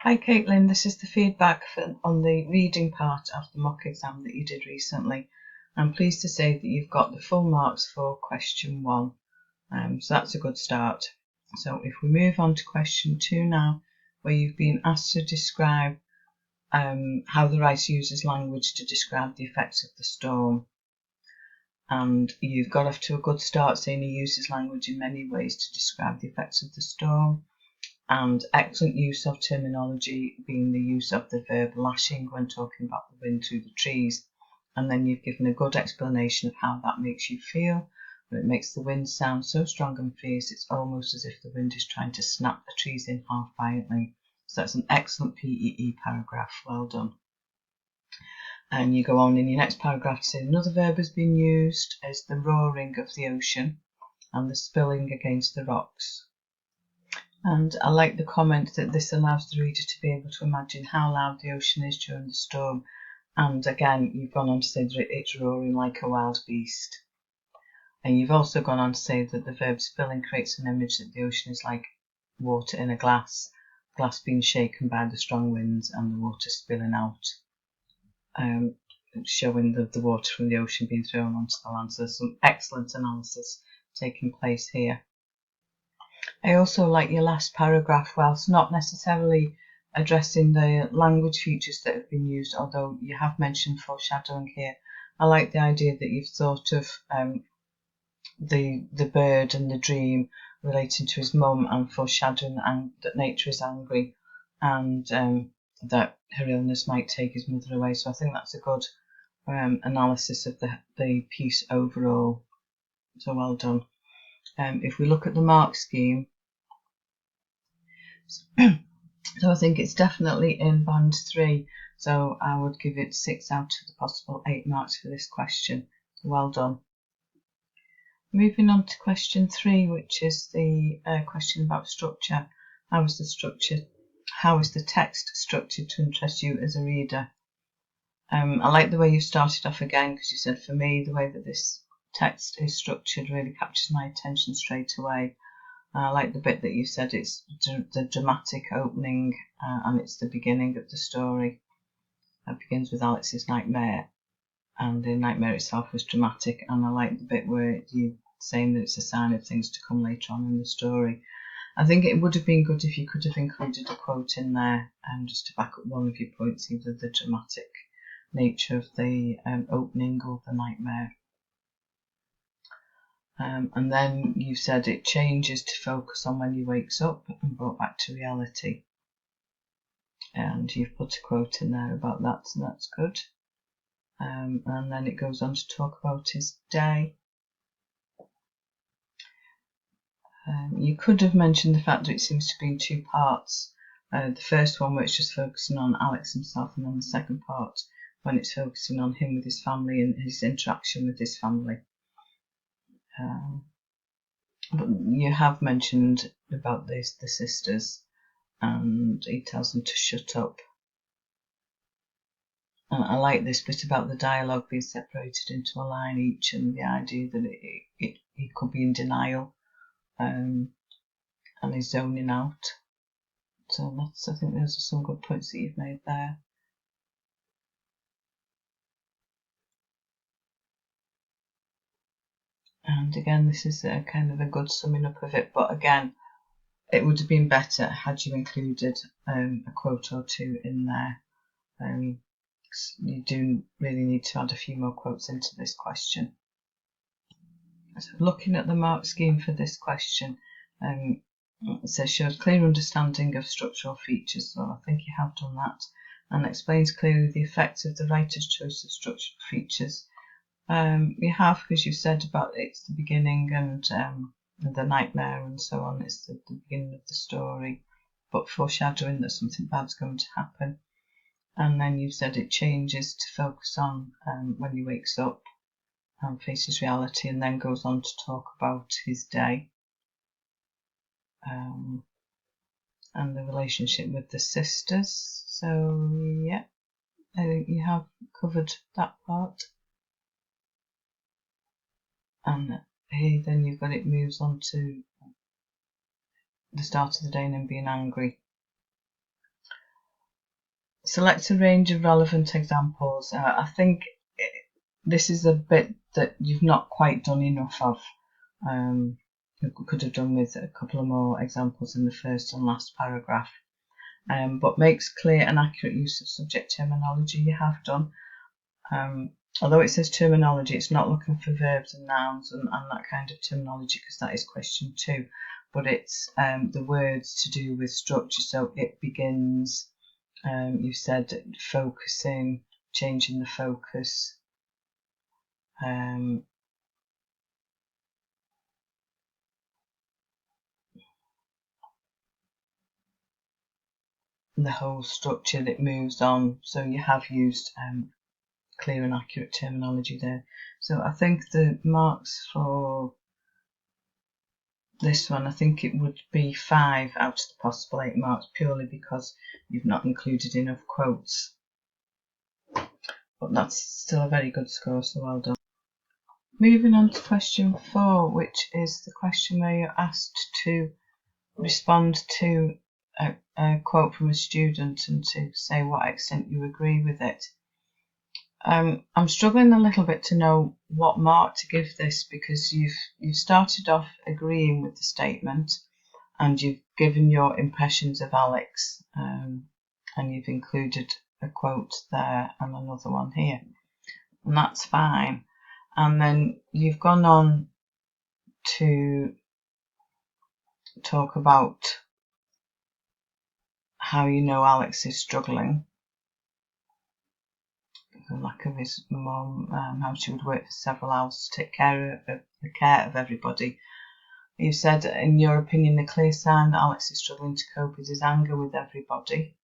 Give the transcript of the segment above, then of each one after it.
Hi Caitlin, this is the feedback on the reading part of the mock exam that you did recently. I'm pleased to say that you've got the full marks for question 1, so that's a good start. So if we move on to question 2 now, where you've been asked to describe how the writer uses language to describe the effects of the storm. And you've got off to a good start saying he uses language in many ways to describe the effects of the storm. And excellent use of terminology being the use of the verb lashing when talking about the wind through the trees. And then you've given a good explanation of how that makes you feel. It makes the wind sound so strong and fierce it's almost as if the wind is trying to snap the trees in half violently. So that's an excellent PEE paragraph, well done. And you go on in your next paragraph to say another verb has been used as the roaring of the ocean and the spilling against the rocks. And I like the comment that this allows the reader to be able to imagine how loud the ocean is during the storm. And again, you've gone on to say that it's roaring like a wild beast. And you've also gone on to say that the verb spilling creates an image that the ocean is like water in a glass being shaken by the strong winds and the water spilling out, showing the water from the ocean being thrown onto the land. So there's some excellent analysis taking place here. I also like your last paragraph, whilst not necessarily addressing the language features that have been used, although you have mentioned foreshadowing here. I like the idea that you've thought of the bird and the dream relating to his mum and foreshadowing that nature is angry and that her illness might take his mother away. So I think that's a good analysis of the piece overall. So well done. If we look at the mark scheme, so I think it's definitely in band 3. So I would give it 6 out of the possible 8 marks for this question. So well done. Moving on to question 3, which is the question about structure. How is the text structured to interest you as a reader? I like the way you started off again, because you said, for me, the way that this text is structured really captures my attention straight away. I like the bit that you said it's the dramatic opening and it's the beginning of the story. It begins with Alex's nightmare, and the nightmare itself was dramatic, and I like the bit where you're saying that it's a sign of things to come later on in the story. I think it would have been good if you could have included a quote in there just to back up one of your points, either the dramatic nature of the opening or the nightmare. And then you said it changes to focus on when he wakes up and brought back to reality. And you've put a quote in there about that, so that's good. And then it goes on to talk about his day. You could have mentioned the fact that it seems to be in 2 parts. The first one where it's just focusing on Alex himself, and then the second part when it's focusing on him with his family and his interaction with his family. But you have mentioned about the sisters, and he tells them to shut up. And I like this bit about the dialogue being separated into a line each, and the idea that he could be in denial and he's zoning out. So I think those are some good points that you've made there. And again, this is a kind of a good summing up of it, but again, it would have been better had you included a quote or 2 in there. You do really need to add a few more quotes into this question. So looking at the mark scheme for this question, it says shows clear understanding of structural features, so I think you have done that, and explains clearly the effects of the writer's choice of structural features. You have, because you said about it's the beginning and the nightmare and so on, it's the beginning of the story, but foreshadowing that something bad's going to happen. And then you said it changes to focus on when he wakes up and faces reality, and then goes on to talk about his day and the relationship with the sisters. So yeah, I think you have covered that part. And here then you've got it moves on to the start of the day and him being angry. select a range of relevant examples. I think this is a bit that you've not quite done enough of. You could have done with a couple of more examples in the first and last paragraph. But makes clear and accurate use of subject terminology. You have done. Although it says terminology, it's not looking for verbs and nouns and that kind of terminology, because that is question 2. But it's the words to do with structure. So it begins, you said focusing, changing the focus. The whole structure that moves on. So you have used clear and accurate terminology there. So I think the marks for this one, I think it would be 5 out of the possible 8 marks, purely because you've not included enough quotes. But that's still a very good score, so well done. Moving on to question 4, which is the question where you're asked to respond to a quote from a student and to say what extent you agree with it. I'm struggling a little bit to know what mark to give this, because you've started off agreeing with the statement and you've given your impressions of Alex, and you've included a quote there and another one here, and that's fine. And then you've gone on to talk about how you know Alex is struggling, the lack of his mum, how she would work for several hours to take care of everybody. You said, in your opinion, the clear sign that Alex is struggling to cope is his anger with everybody.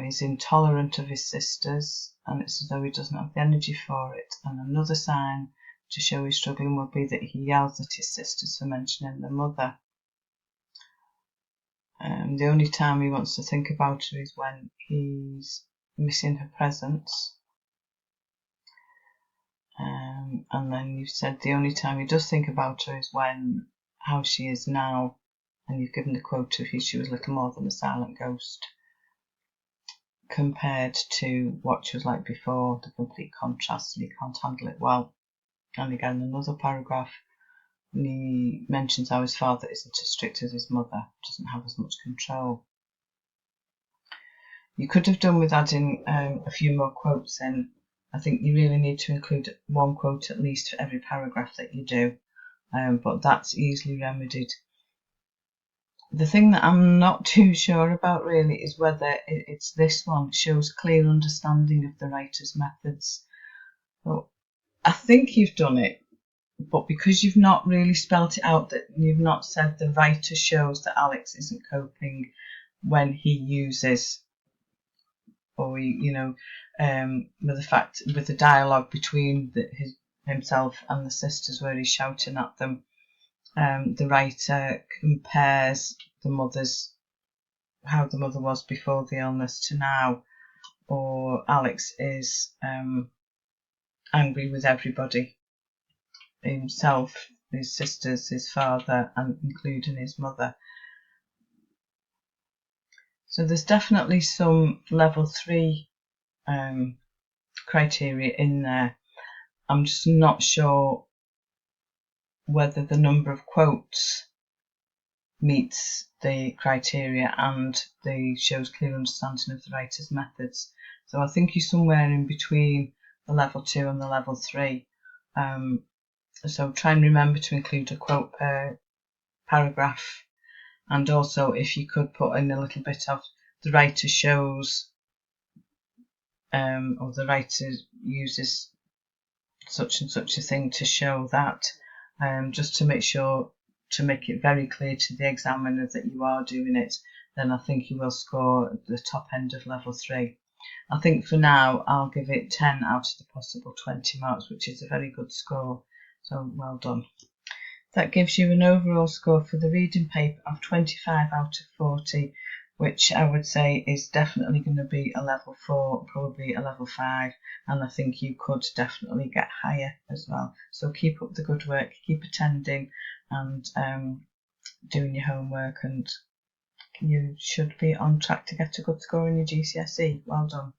He's intolerant of his sisters, and it's as though he doesn't have the energy for it. And another sign to show he's struggling would be that he yells at his sisters for mentioning their mother. The only time he wants to think about her is when he's missing her presence. And then you've said the only time he does think about her is when how she is now, and you've given the quote of she was little more than a silent ghost, compared to what she was like before, the complete contrast, and he can't handle it well. And again, another paragraph, he mentions how his father isn't as strict as his mother, doesn't have as much control. You could have done with adding a few more quotes in. I think you really need to include one quote at least for every paragraph that you do, but that's easily remedied. The thing that I'm not too sure about really is whether it's this one, shows clear understanding of the writer's methods. So I think you've done it, but because you've not really spelt it out, that you've not said the writer shows that Alex isn't coping when he uses, or with the dialogue between himself and the sisters where he's shouting at them. The writer compares how the mother was before the illness to now, or Alex is angry with everybody, himself, his sisters, his father, and including his mother. So there's definitely some level 3 criteria in there. I'm just not sure whether the number of quotes meets the criteria and shows clear understanding of the writer's methods. So I think you're somewhere in between the level 2 and the level 3. So try and remember to include a quote per paragraph, and also if you could put in a little bit of the writer shows, or the writer uses such and such a thing to show that, just to make it very clear to the examiner that you are doing it, then I think you will score at the top end of level 3. I think for now I'll give it 10 out of the possible 20 marks, which is a very good score, so well done. That gives you an overall score for the reading paper of 25 out of 40, which I would say is definitely going to be a level 4, probably a level 5, and I think you could definitely get higher as well. So keep up the good work, keep attending and doing your homework, and you should be on track to get a good score in your GCSE. Well done.